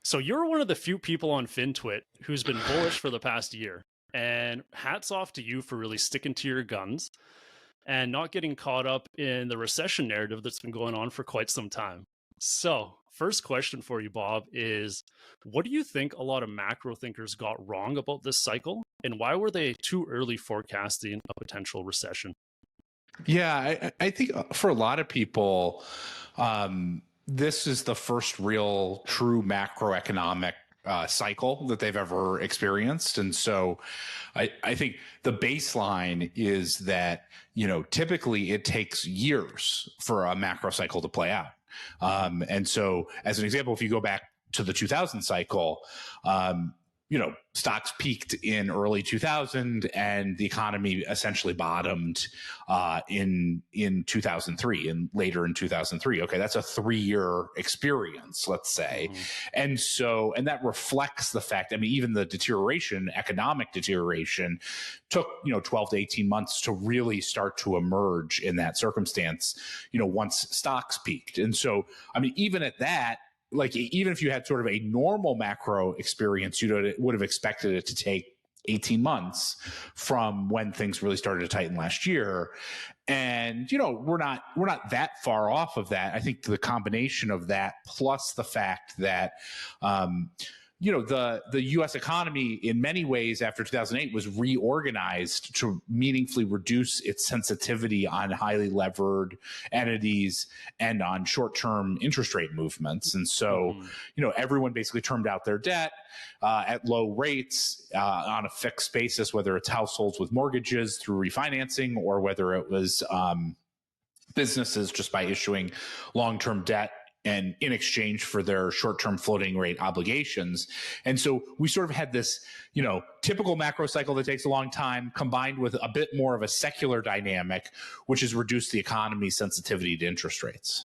So you're one of the few people on FinTwit who's been bullish for the past year. And hats off to you for really sticking to your guns and not getting caught up in the recession narrative that's been going on for quite some time. So, first question for you, Bob, is what do you think a lot of macro thinkers got wrong about this cycle? And why were they too early forecasting a potential recession? Yeah, I think for a lot of people, this is the first real true macroeconomic cycle that they've ever experienced. And so I think the baseline is that, typically it takes years for a macro cycle to play out. And so as an example, if you go back to the 2000 cycle, stocks peaked in early 2000 and the economy essentially bottomed in 2003 and later in 2003. Okay, that's a 3-year experience, let's say. Mm-hmm. And that reflects the fact, even the economic deterioration took, 12 to 18 months to really start to emerge in that circumstance, once stocks peaked. And so, even at that, even if you had sort of a normal macro experience, would have expected it to take 18 months from when things really started to tighten last year. And, we're not that far off of that. I think the combination of that plus the fact that, the U.S. economy in many ways after 2008 was reorganized to meaningfully reduce its sensitivity on highly levered entities and on short-term interest rate movements. And so, everyone basically termed out their debt at low rates on a fixed basis, whether it's households with mortgages through refinancing or whether it was businesses just by issuing long-term debt and in exchange for their short-term floating rate obligations. And so we sort of had this, typical macro cycle that takes a long time combined with a bit more of a secular dynamic, which has reduced the economy's sensitivity to interest rates.